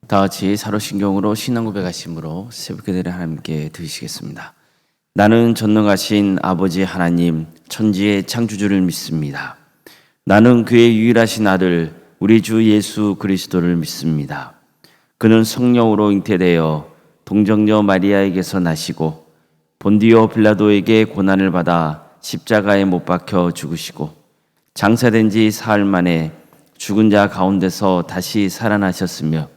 다 같이 사도신경으로 신앙 고백하심으로 새벽기도를 하나님께 드리시겠습니다. 나는 전능하신 아버지 하나님 천지의 창조주를 믿습니다. 나는 그의 유일하신 아들 우리 주 예수 그리스도를 믿습니다. 그는 성령으로 잉태되어 동정녀 마리아에게서 나시고 본디오 빌라도에게 고난을 받아 십자가에 못 박혀 죽으시고 장사된 지 사흘 만에 죽은 자 가운데서 다시 살아나셨으며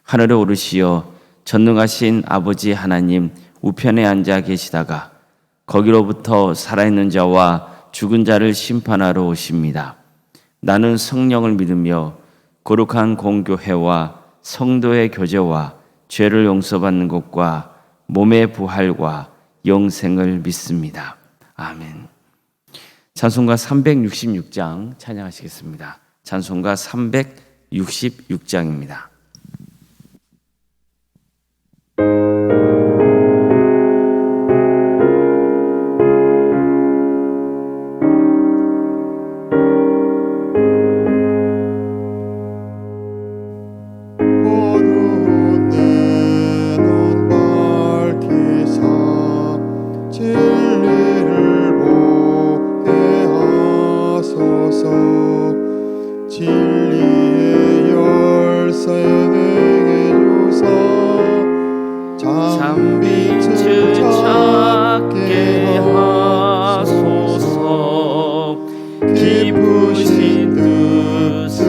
하늘에 오르시어 전능하신 아버지 하나님 우편에 앉아 계시다가 거기로부터 살아있는 자와 죽은 자를 심판하러 오십니다. 나는 성령을 믿으며 거룩한 공교회와 성도의 교제와 죄를 용서받는 것과 몸의 부활과 영생을 믿습니다. 아멘. 찬송가 366장 찬양하시겠습니다. 찬송가 366장입니다. 진리의 열쇠 내게 주사 참빛을 찾게 하소서. 깊으신 뜻을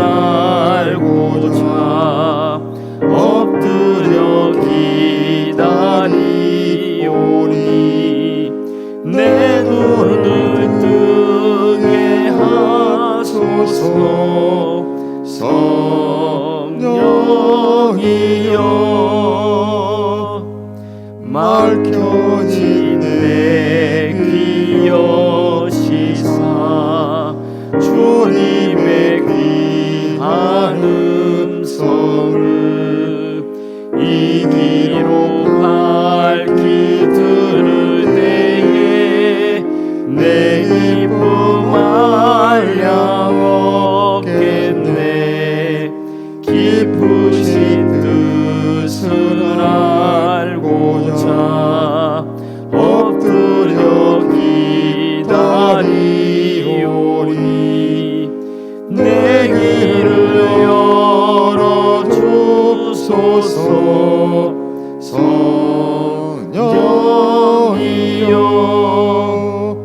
알고자 엎드려 기다리오니 내 눈을 뜨게 하소서. 성령이여 맑혀진 내 귀 여시사 주님의 귀한 음성을 이 귀로 밝히 들을 때에 내 기쁨 한량 얻겠네. 깊으신 뜻을 알고자 엎드려 기다리오니 내 길을 열어주소서. 성령이여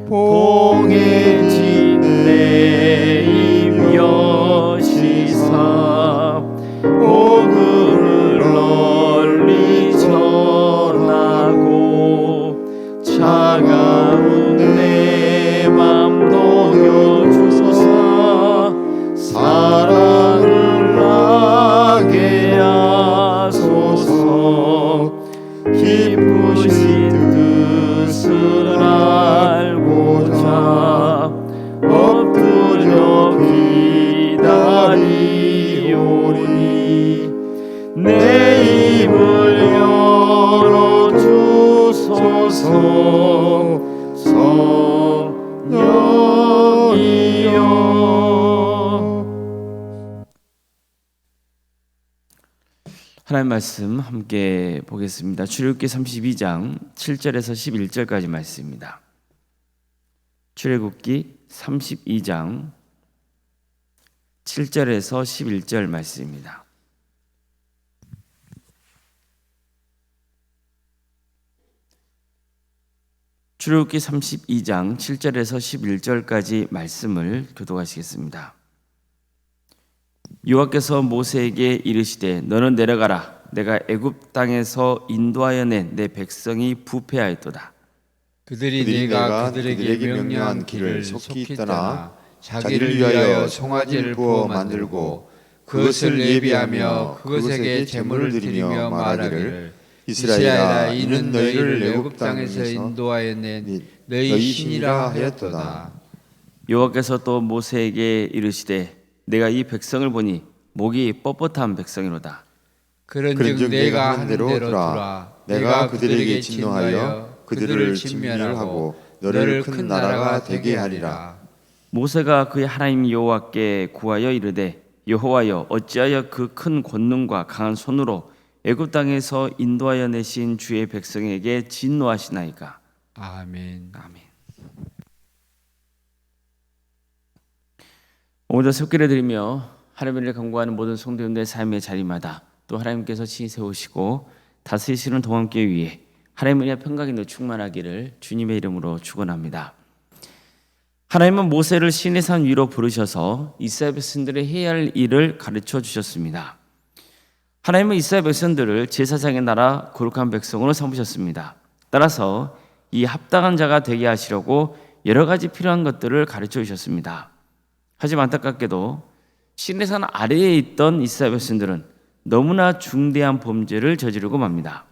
봉해진 내 입 여시사 복음을 널리 전하고 차가운 내 맘 녹여주사 사랑을 나게 하소서. 깊으신 뜻을 알고자 엎드려 기다리오니 내 입을 열어주소서. 성령이여. 하나님 말씀 함께 보겠습니다. 출애굽기 32장 7절에서 11절까지 말씀입니다. 출애굽기 32장 7절에서 11절 말씀입니다. 출애굽기 32장 7절에서 11절까지 말씀을 교독하시겠습니다. 여호와께서 모세에게 이르시되 너는 내려가라. 내가 애굽 땅에서 인도하여 낸 내 백성이 부패하였도다. 그들이 내가 그들에게 명령한 길을 속히 떠나 자기를 위하여 송아지를 부어 만들고 그것을 예비하며 그것에게 제물을 드리며 말하기를 이스라엘아 이는 너희를 애굽 땅에서 인도하여 낸 너희 신이라 하였도다. 여호와께서 또 모세에게 이르시되 내가 이 백성을 보니 목이 뻣뻣한 백성이로다. 그런즉 내가 한 대로 두라. 내가 그들에게 진노하여 그들을 진멸하고 너를 큰 나라가 되게 하리라. 모세가 그의 하나님 여호와께 구하여 이르되 여호와여 어찌하여 그 큰 권능과 강한 손으로 애굽 땅에서 인도하여 내신 주의 백성에게 진노하시나이까. 아멘. 아멘. 오늘도 속기를 드리며 하나님을 간구하는 모든 성도님들의 삶의 자리마다 또 하나님께서 친히 세우시고 다스리시는 동안께 위해 하나님의 평강이 충만하기를 주님의 이름으로 축원합니다. 하나님은 모세를 시내 산 위로 부르셔서 이스라엘 백성들이 해야 할 일을 가르쳐 주셨습니다. 하나님은 이스라엘 백성들을 제사장의 나라 거룩한 백성으로 삼으셨습니다. 따라서 이 합당한 자가 되게 하시려고 여러 가지 필요한 것들을 가르쳐 주셨습니다. 하지만 안타깝게도 시내산 아래에 있던 이스라엘 백성들은 너무나 중대한 범죄를 저지르고 맙니다.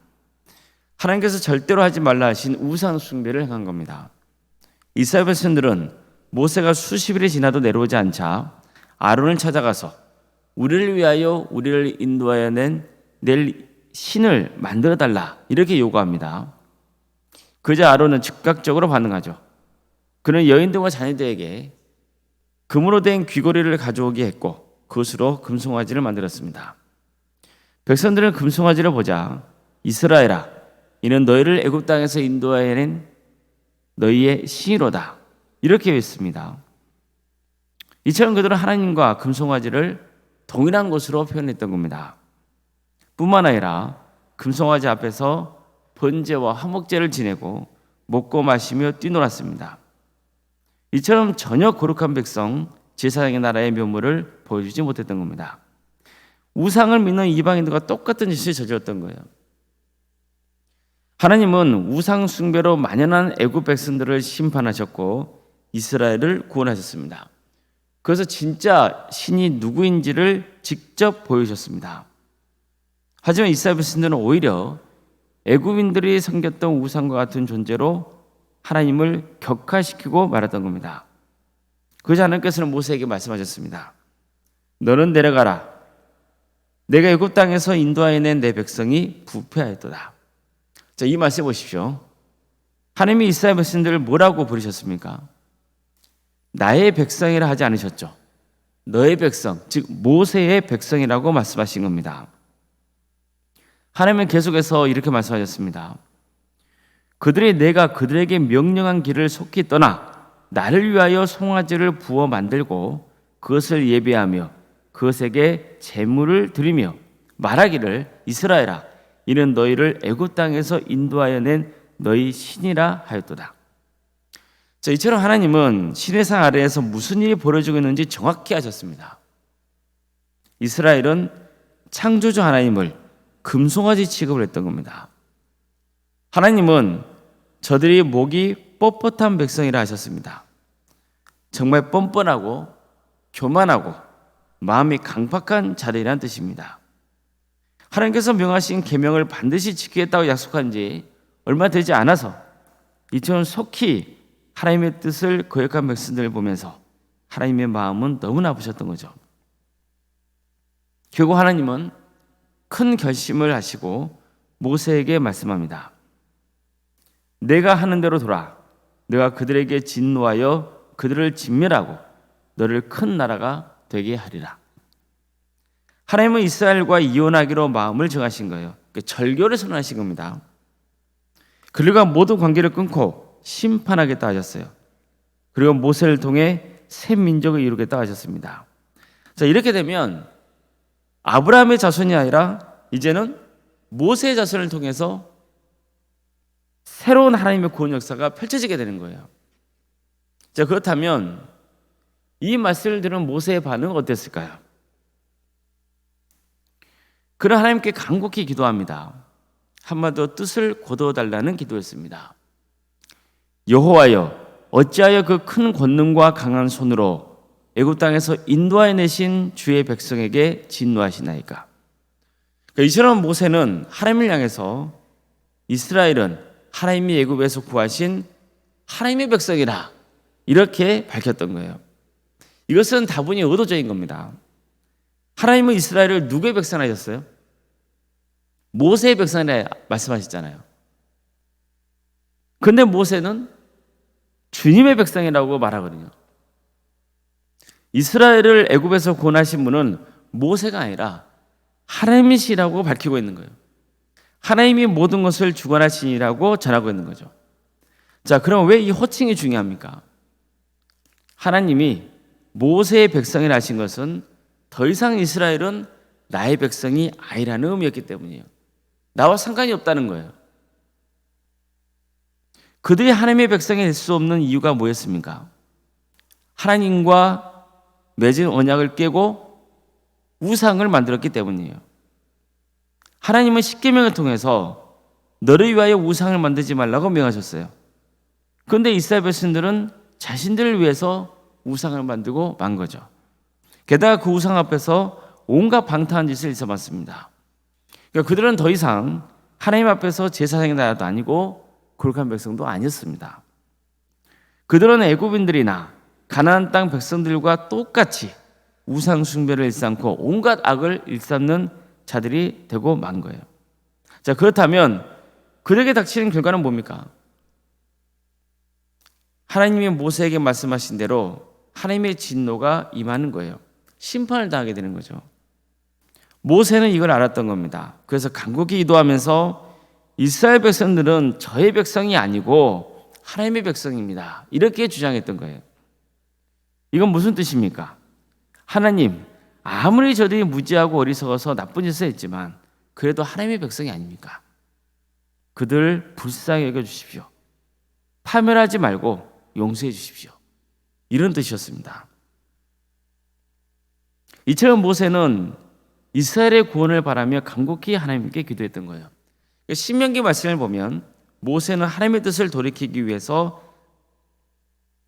하나님께서 절대로 하지 말라 하신 우상 숭배를 행한 겁니다. 이스라엘 백성들은 모세가 수십 일이 지나도 내려오지 않자 아론을 찾아가서 우리를 위하여 우리를 인도하여 낼 신을 만들어 달라 이렇게 요구합니다. 그자 아론은 즉각적으로 반응하죠. 그는 여인들과 자녀들에게 금으로 된 귀걸이를 가져오게 했고 그것으로 금송아지를 만들었습니다. 백성들은 금송아지를 보자 이스라엘아 이는 너희를 애굽 땅에서 인도하여 낸 너희의 신이로다 이렇게 했습니다. 이처럼 그들은 하나님과 금송아지를 동일한 것으로 표현했던 겁니다. 뿐만 아니라 금송아지 앞에서 번제와 화목제를 지내고 먹고 마시며 뛰놀았습니다. 이처럼 전혀 거룩한 백성 제사장의 나라의 면모를 보여주지 못했던 겁니다. 우상을 믿는 이방인들과 똑같은 짓을 저질렀던 거예요. 하나님은 우상 숭배로 만연한 애굽 백성들을 심판하셨고 이스라엘을 구원하셨습니다. 그래서 진짜 신이 누구인지를 직접 보여주셨습니다. 하지만 이스라엘 백성들은 오히려 애굽인들이 섬겼던 우상과 같은 존재로 하나님을 격화시키고 말았던 겁니다. 그래서 하나님께서는 모세에게 말씀하셨습니다. 너는 내려가라. 내가 애굽 땅에서 인도하여 낸 내 백성이 부패하였도다. 자, 이 말씀 보십시오. 하나님이 이스라엘 백성들을 뭐라고 부르셨습니까? 나의 백성이라 하지 않으셨죠. 너의 백성, 즉 모세의 백성이라고 말씀하신 겁니다. 하나님은 계속해서 이렇게 말씀하셨습니다. 그들이 내가 그들에게 명령한 길을 속히 떠나 나를 위하여 송아지를 부어 만들고 그것을 예배하며 그것에게 제물을 드리며 말하기를 이스라엘아 이는 너희를 애굽 땅에서 인도하여 낸 너희 신이라 하였도다. 자, 이처럼 하나님은 시내산 아래에서 무슨 일이 벌어지고 있는지 정확히 아셨습니다. 이스라엘은 창조주 하나님을 금송아지 취급을 했던 겁니다. 하나님은 저들이 목이 뻣뻣한 백성이라 하셨습니다. 정말 뻔뻔하고 교만하고 마음이 강팍한 자들이라는 뜻입니다. 하나님께서 명하신 계명을 반드시 지키겠다고 약속한 지 얼마 되지 않아서 이처럼 속히 하나님의 뜻을 거역한 백성들을 보면서 하나님의 마음은 너무나 아프셨던 거죠. 결국 하나님은 큰 결심을 하시고 모세에게 말씀합니다. 내가 하는 대로 돌아 내가 그들에게 진노하여 그들을 진멸하고 너를 큰 나라가 되게 하리라. 하나님은 이스라엘과 이혼하기로 마음을 정하신 거예요. 절교를 선언하신 겁니다. 그들과 모든 관계를 끊고 심판하겠다 하셨어요. 그리고 모세를 통해 새 민족을 이루겠다 하셨습니다. 자, 이렇게 되면 아브라함의 자손이 아니라 이제는 모세의 자손을 통해서 새로운 하나님의 구원 역사가 펼쳐지게 되는 거예요. 자, 그렇다면 이 말씀을 들은 모세의 반응은 어땠을까요? 그는 하나님께 간곡히 기도합니다. 한마디로 뜻을 거두어달라는 기도였습니다. 여호와여 어찌하여 그 큰 권능과 강한 손으로 애굽 땅에서 인도하여 내신 주의 백성에게 진노하시나이까. 이처럼 모세는 하나님을 향해서 이스라엘은 하나님이 애굽에서 구하신 하나님의 백성이라 이렇게 밝혔던 거예요. 이것은 다분히 의도적인 겁니다. 하나님은 이스라엘을 누구의 백성 하셨어요? 모세의 백성이라 말씀하셨잖아요. 그런데 모세는 주님의 백성이라고 말하거든요. 이스라엘을 애굽에서 구원하신 분은 모세가 아니라 하나님이시라고 밝히고 있는 거예요. 하나님이 모든 것을 주관하시니라고 전하고 있는 거죠. 자, 그럼 왜 이 호칭이 중요합니까? 하나님이 모세의 백성이라 하신 것은 더 이상 이스라엘은 나의 백성이 아니라는 의미였기 때문이에요. 나와 상관이 없다는 거예요. 그들이 하나님의 백성이 될 수 없는 이유가 뭐였습니까? 하나님과 맺은 언약을 깨고 우상을 만들었기 때문이에요. 하나님은 십계명을 통해서 너를 위하여 우상을 만들지 말라고 명하셨어요. 그런데 이스라엘 백성들은 자신들을 위해서 우상을 만들고 만 거죠. 게다가 그 우상 앞에서 온갖 방탕한 짓을 일삼았습니다. 그러니까 그들은 더 이상 하나님 앞에서 제사장의 나라도 아니고 거룩한 백성도 아니었습니다. 그들은 애굽인들이나 가나안 땅 백성들과 똑같이 우상 숭배를 일삼고 온갖 악을 일삼는 자들이 되고 만 거예요. 자, 그렇다면 그들에게 닥치는 결과는 뭡니까? 하나님이 모세에게 말씀하신 대로 하나님의 진노가 임하는 거예요. 심판을 당하게 되는 거죠. 모세는 이걸 알았던 겁니다. 그래서 간곡히 기도하면서 이스라엘 백성들은 저의 백성이 아니고 하나님의 백성입니다, 이렇게 주장했던 거예요. 이건 무슨 뜻입니까? 하나님, 아무리 저들이 무지하고 어리석어서 나쁜 짓을 했지만 그래도 하나님의 백성이 아닙니까? 그들 불쌍히 여겨주십시오. 파멸하지 말고 용서해 주십시오. 이런 뜻이었습니다. 이처럼 모세는 이스라엘의 구원을 바라며 간곡히 하나님께 기도했던 거예요. 신명기 말씀을 보면 모세는 하나님의 뜻을 돌이키기 위해서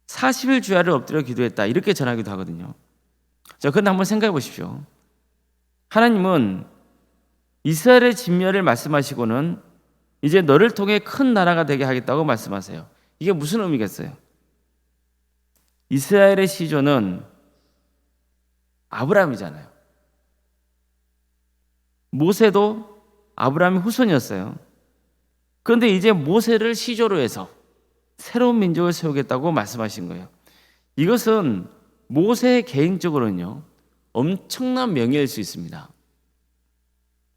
40일 주야를 엎드려 기도했다, 이렇게 전하기도 하거든요. 자, 그런데 한번 생각해 보십시오. 하나님은 이스라엘의 진멸을 말씀하시고는 이제 너를 통해 큰 나라가 되게 하겠다고 말씀하세요. 이게 무슨 의미겠어요? 이스라엘의 시조는 아브라함이잖아요. 모세도 아브라함의 후손이었어요. 그런데 이제 모세를 시조로 해서 새로운 민족을 세우겠다고 말씀하신 거예요. 이것은 모세 개인적으로는요, 엄청난 명예일 수 있습니다.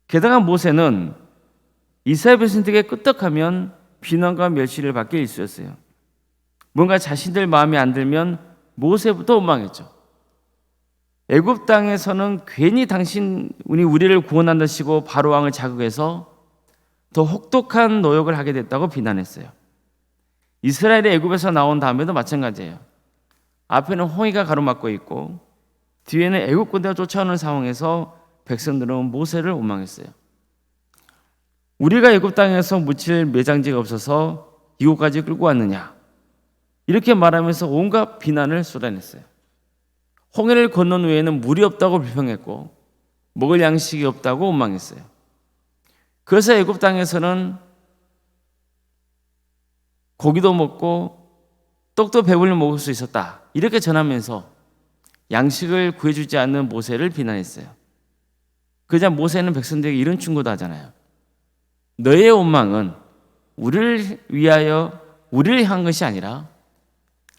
게다가 모세는 이스라엘 백성들에게 끄떡하면 비난과 멸시를 받게 일쑤였어요. 뭔가 자신들 마음에 안 들면 모세부터 원망했죠. 애굽 땅에서는 괜히 당신이 우리를 구원한다시고 바로 왕을 자극해서 더 혹독한 노역을 하게 됐다고 비난했어요. 이스라엘이 애굽에서 나온 다음에도 마찬가지예요. 앞에는 홍해가 가로막고 있고 뒤에는 애굽 군대가 쫓아오는 상황에서 백성들은 모세를 원망했어요. 우리가 애굽 땅에서 묻힐 매장지가 없어서 이곳까지 끌고 왔느냐, 이렇게 말하면서 온갖 비난을 쏟아냈어요. 홍해를 건넌 후에는 물이 없다고 불평했고 먹을 양식이 없다고 원망했어요. 그래서 애굽 땅에서는 고기도 먹고 떡도 배불리 먹을 수 있었다, 이렇게 전하면서 양식을 구해주지 않는 모세를 비난했어요. 그러자 모세는 백성들에게 이런 충고도 하잖아요. 너의 원망은 우리를 위하여 우리를 향한 것이 아니라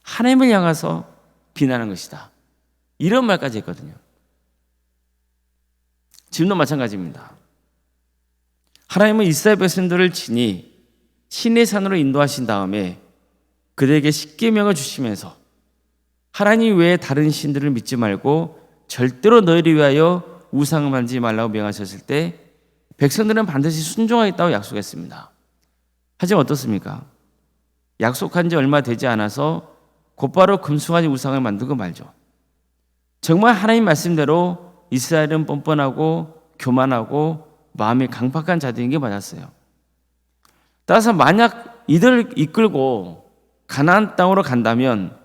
하나님을 향해서 비난한 것이다, 이런 말까지 했거든요. 지금도 마찬가지입니다. 하나님은 이스라엘 백성들을 친히 신의 산으로 인도하신 다음에 그들에게 십계명을 주시면서 하나님 외에 다른 신들을 믿지 말고 절대로 너희를 위하여 우상을 만지지 말라고 명하셨을 때 백성들은 반드시 순종하겠다고 약속했습니다. 하지만 어떻습니까? 약속한 지 얼마 되지 않아서 곧바로 금송아지 우상을 만들고 말죠. 정말 하나님 말씀대로 이스라엘은 뻔뻔하고 교만하고 마음이 강팍한 자들인 게 맞았어요. 따라서 만약 이들을 이끌고 가나안 땅으로 간다면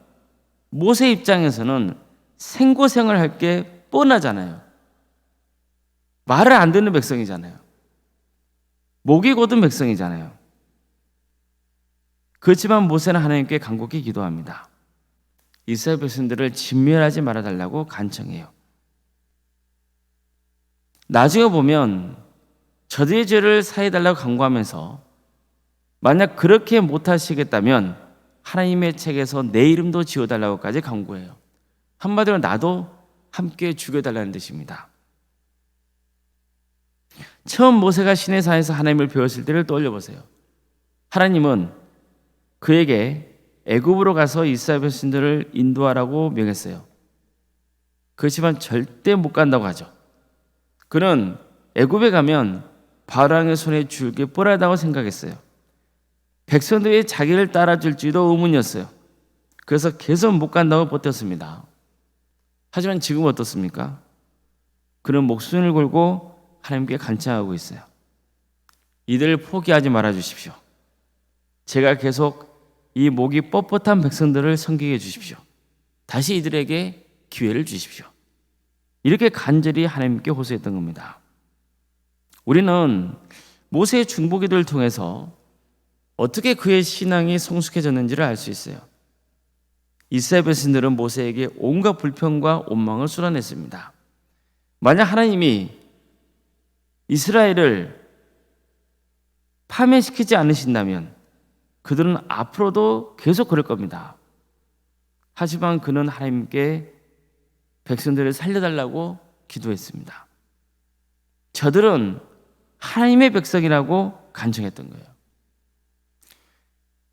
모세 입장에서는 생고생을 할 게 뻔하잖아요. 말을 안 듣는 백성이잖아요. 목이 곧은 백성이잖아요. 그렇지만 모세는 하나님께 간곡히 기도합니다. 이스라엘 백성들을 진멸하지 말아달라고 간청해요. 나중에 보면 저들의 죄를 사해달라고 간구하면서 만약 그렇게 못하시겠다면 하나님의 책에서 내 이름도 지워달라고까지 간구해요. 한마디로 나도 함께 죽여달라는 뜻입니다. 처음 모세가 시내산에서 하나님을 배웠을 때를 떠올려 보세요. 하나님은 그에게 애굽으로 가서 이스라엘 백성들을 인도하라고 명했어요. 그렇지만 절대 못 간다고 하죠. 그는 애굽에 가면 바로왕의 손에 죽게 뻔하다고 생각했어요. 백성들이 자기를 따라줄지도 의문이었어요. 그래서 계속 못 간다고 버텼습니다. 하지만 지금 어떻습니까? 그는 목숨을 걸고 하나님께 간청하고 있어요. 이들을 포기하지 말아 주십시오. 제가 계속 이 목이 뻣뻣한 백성들을 섬기게 해 주십시오. 다시 이들에게 기회를 주십시오. 이렇게 간절히 하나님께 호소했던 겁니다. 우리는 모세의 중보기도를 통해서 어떻게 그의 신앙이 성숙해졌는지를 알 수 있어요. 이스라엘 백성들은 모세에게 온갖 불평과 원망을 쏟아냈습니다. 만약 하나님이 이스라엘을 파멸시키지 않으신다면 그들은 앞으로도 계속 그럴 겁니다. 하지만 그는 하나님께 백성들을 살려달라고 기도했습니다. 저들은 하나님의 백성이라고 간청했던 거예요.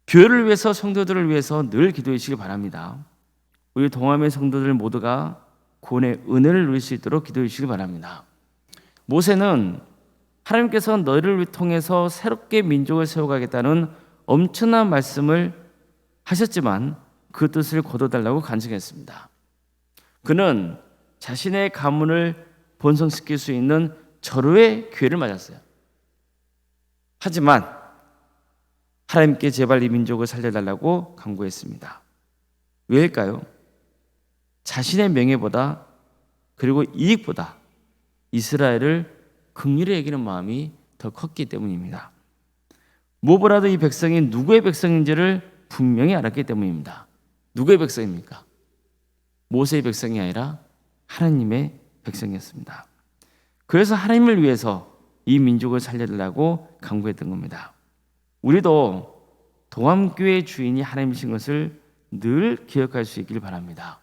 교회를 위해서, 성도들을 위해서 늘 기도해 주시기 바랍니다. 우리 동함의 성도들 모두가 구원의 은혜를 누릴 수 있도록 기도해 주시기 바랍니다. 모세는 하나님께서 너희를 통해서 새롭게 민족을 세워가겠다는 엄청난 말씀을 하셨지만 그 뜻을 거둬달라고 간청했습니다. 그는 자신의 가문을 번성시킬 수 있는 절호의 기회를 맞았어요. 하지만 하나님께 제발 이 민족을 살려달라고 간구했습니다. 왜일까요? 자신의 명예보다 그리고 이익보다 이스라엘을 긍휼히 여기는 마음이 더 컸기 때문입니다. 무엇보다도 이 백성이 누구의 백성인지를 분명히 알았기 때문입니다. 누구의 백성입니까? 모세의 백성이 아니라 하나님의 백성이었습니다. 그래서 하나님을 위해서 이 민족을 살려달라고 간구했던 겁니다. 우리도 동암교회의 주인이 하나님이신 것을 늘 기억할 수 있길 바랍니다.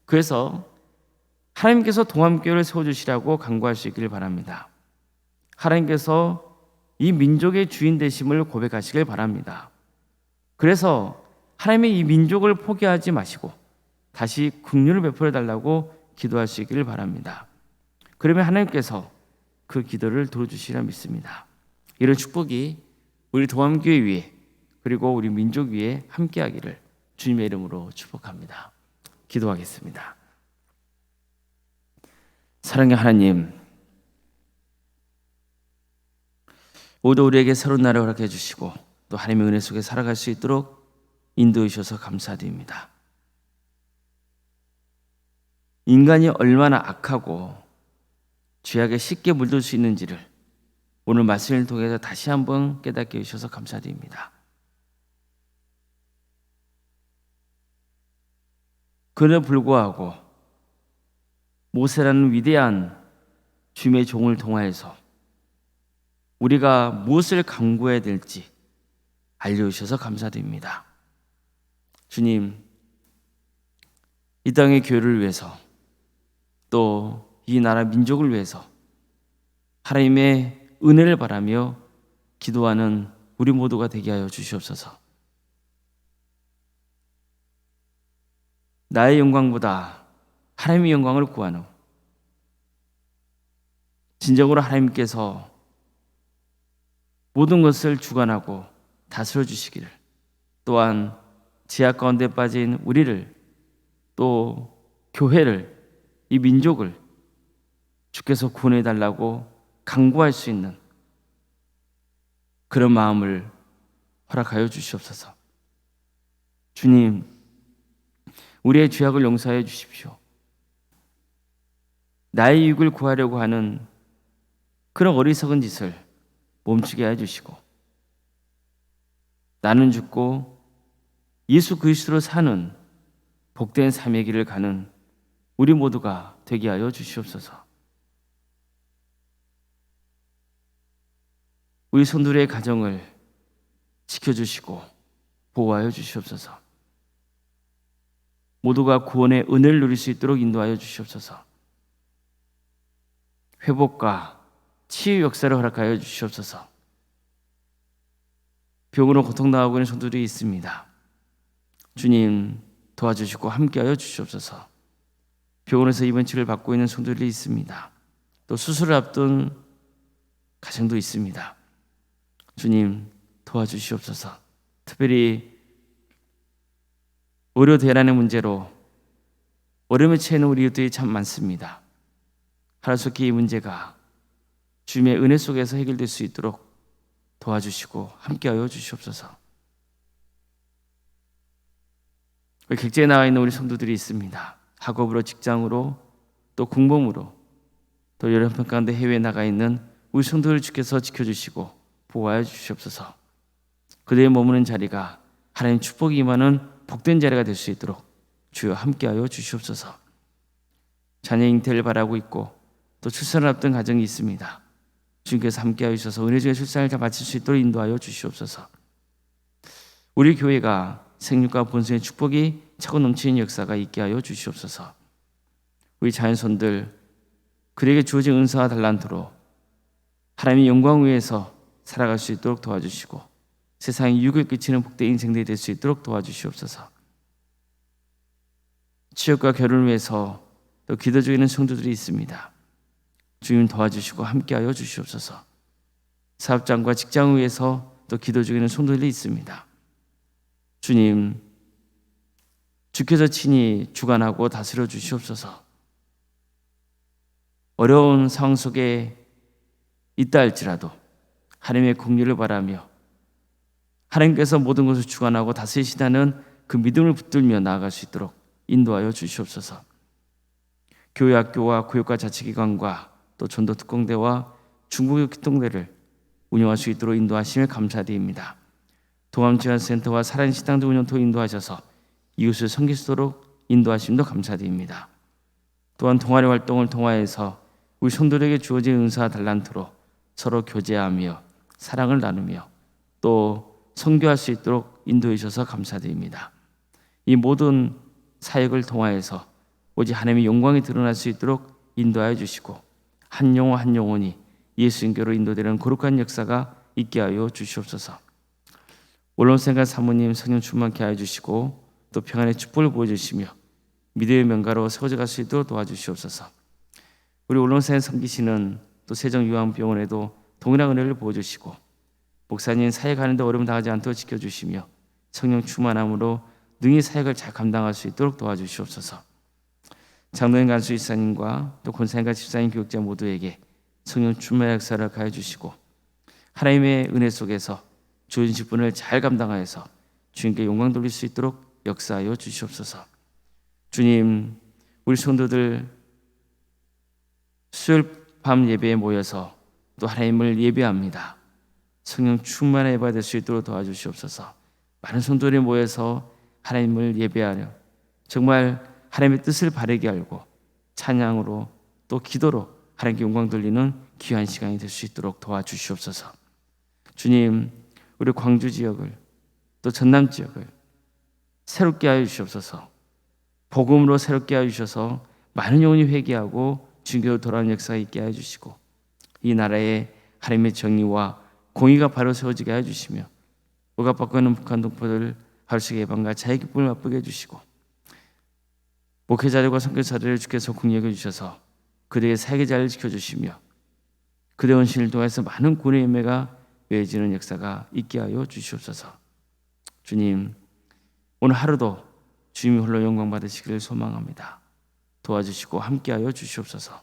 그래서 하나님께서 동암교회를 세워주시라고 간구할 수 있길 바랍니다. 하나님께서 이 민족의 주인 되심을 고백하시길 바랍니다. 그래서 하나님의 이 민족을 포기하지 마시고 다시 긍휼을 베풀어 달라고 기도할 수 있기를 바랍니다. 그러면 하나님께서 그 기도를 들어주시리라 믿습니다. 이런 축복이 우리 동암교회 위에 그리고 우리 민족 위에 함께하기를 주님의 이름으로 축복합니다. 기도하겠습니다. 사랑의 하나님, 오늘도 우리에게 새로운 날을 허락해 주시고 또 하나님의 은혜 속에 살아갈 수 있도록 인도해 주셔서 감사드립니다. 인간이 얼마나 악하고 죄악에 쉽게 물들 수 있는지를 오늘 말씀을 통해서 다시 한번 깨닫게 해주셔서 감사드립니다. 그럼에도 불구하고 모세라는 위대한 주님의 종을 통하여서 우리가 무엇을 간구해야 될지 알려주셔서 감사드립니다. 주님, 이 땅의 교회를 위해서 또 이 나라 민족을 위해서 하나님의 은혜를 바라며 기도하는 우리 모두가 되게 하여 주시옵소서. 나의 영광보다 하나님의 영광을 구하는 진정으로 하나님께서 모든 것을 주관하고 다스려 주시기를, 또한 지하 가운데 빠진 우리를 또 교회를, 이 민족을 주께서 구원해 달라고 간구할 수 있는 그런 마음을 허락하여 주시옵소서. 주님, 우리의 죄악을 용서해 주십시오. 나의 이익을 구하려고 하는 그런 어리석은 짓을 멈추게 해 주시고, 나는 죽고 예수 그리스도로 사는 복된 삶의 길을 가는 우리 모두가 되게 하여 주시옵소서. 우리 성도의 가정을 지켜주시고 보호하여 주시옵소서. 모두가 구원의 은혜를 누릴 수 있도록 인도하여 주시옵소서. 회복과 치유 역사를 허락하여 주시옵소서. 병으로 고통당하고 있는 성도들이 있습니다. 주님 도와주시고 함께하여 주시옵소서. 병원에서 입원 치료를 받고 있는 성도들이 있습니다. 또 수술을 앞둔 가정도 있습니다. 주님 도와주시옵소서. 특별히 의료 대란의 문제로 어려움에 처해 있는 우리 이웃들이 참 많습니다. 하루속히 이 문제가 주님의 은혜 속에서 해결될 수 있도록 도와주시고 함께하여 주시옵소서. 객지에 나와 있는 우리 성도들이 있습니다. 학업으로, 직장으로, 또 공범으로, 또 여러 형편 가운데 해외에 나가 있는 우리 성도들 주께서 지켜주시고 보호하여 주시옵소서. 그들의 머무는 자리가 하나님 축복이 임하는 복된 자리가 될 수 있도록 주여 함께하여 주시옵소서. 자녀 잉태를 바라고 있고 또 출산을 앞둔 가정이 있습니다. 주님께서 함께하여 주셔서 은혜 중에 출산을 잘 마칠 수 있도록 인도하여 주시옵소서. 우리 교회가 생육과 본성의 축복이 차고 넘치는 역사가 있게 하여 주시옵소서. 우리 자녀손들 그에게 주어진 은사와 달란트로 하나님의 영광 위에서 살아갈 수 있도록 도와주시고 세상에 유익을 끼치는 복된 인생들이 될 수 있도록 도와주시옵소서. 취업과 결혼을 위해서 또 기도 중에 있는 성도들이 있습니다. 주님 도와주시고 함께하여 주시옵소서. 사업장과 직장을 위해서 또 기도 중에 있는 성도들이 있습니다. 주님 주께서 친히 주관하고 다스려 주시옵소서. 어려운 상황 속에 있다 할지라도 하나님의 긍휼을 바라며 하나님께서 모든 것을 주관하고 다스리시다는 그 믿음을 붙들며 나아갈 수 있도록 인도하여 주시옵소서. 교회 학교와 구역과 자치기관과 또 전도 특공대와 중국교 기통대를 운영할 수 있도록 인도하심에 감사드립니다. 동암지원센터와 살아있는 식당도 운영토 인도하셔서 이웃을 섬길 수 있도록 인도하심도 감사드립니다. 또한 동아리 활동을 통하여서 우리 성도들에게 주어진 은사와 달란트로 서로 교제하며 사랑을 나누며 또 선교할 수 있도록 인도해 주셔서 감사드립니다. 이 모든 사역을 통하여서 오직 하나님의 영광이 드러날 수 있도록 인도하여 주시고 한 영혼 한 영혼이 예수님께로 인도되는 거룩한 역사가 있게 하여 주시옵소서. 올론생각 사모님 성령 충만케 하여 주시고 또 평안의 축복을 보여주시며 믿음의 명가로 세워져갈 수 있도록 도와주시옵소서. 우리 올론생각 섬기시는 또 세종요한병원에도 동일한 은혜를 보여주시고 목사님 사역하는 데 어려움 당하지 않도록 지켜주시며 성령 충만함으로 능히 사역을 잘 감당할 수 있도록 도와주시옵소서. 장로인 간수 이사님과 또 권사님과 집사님 교육자 모두에게 성령 충만의 역사를 가해 주시고 하나님의 은혜 속에서 주어진 직분을 잘 감당하여서 주님께 영광 돌릴 수 있도록 역사하여 주시옵소서. 주님, 우리 성도들 수요일 밤 예배에 모여서 또 하나님을 예배합니다. 성령 충만의 예배가 될 수 있도록 도와주시옵소서. 많은 성도들이 모여서 하나님을 예배하려 정말 하나님의 뜻을 바르게 알고 찬양으로 또 기도로 하나님께 영광 돌리는 귀한 시간이 될 수 있도록 도와주시옵소서. 주님, 우리 광주 지역을 또 전남 지역을 새롭게 하여 주시옵소서. 복음으로 새롭게 하여 주셔서 많은 영혼이 회개하고 주님께로 돌아오는 역사가 있게 하여 주시고 이 나라에 하나님의 정의와 공의가 바로 세워지게 하여 주시며 억압받고 있는 북한 동포들 하루씩 예방과 자유 기쁨을 맛보게 해주시고 목회자들과 선교사들을 주께서 공략해 주셔서 그들의 사역의 자리를 지켜주시며 그들의 헌신을 통해서 많은 구원의 열매가 맺어지는 역사가 있게 하여 주시옵소서. 주님, 오늘 하루도 주님이 홀로 영광 받으시기를 소망합니다. 도와주시고 함께하여 주시옵소서.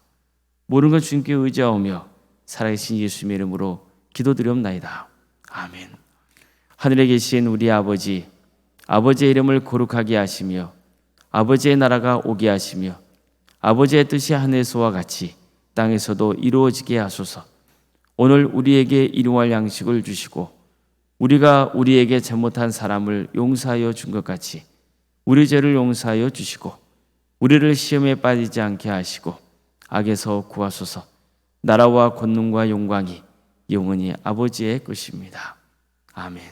모든 것 주님께 의지하오며 살아계신 예수님의 이름으로 기도드리옵나이다. 아멘. 하늘에 계신 우리 아버지, 아버지의 이름을 거룩하게 하시며 아버지의 나라가 오게 하시며 아버지의 뜻이 하늘에서와 같이 땅에서도 이루어지게 하소서. 오늘 우리에게 일용할 양식을 주시고 우리가 우리에게 잘못한 사람을 용서하여 준 것 같이 우리 죄를 용서하여 주시고 우리를 시험에 빠지지 않게 하시고 악에서 구하소서. 나라와 권능과 영광이 영원히 아버지의 것입니다. 아멘.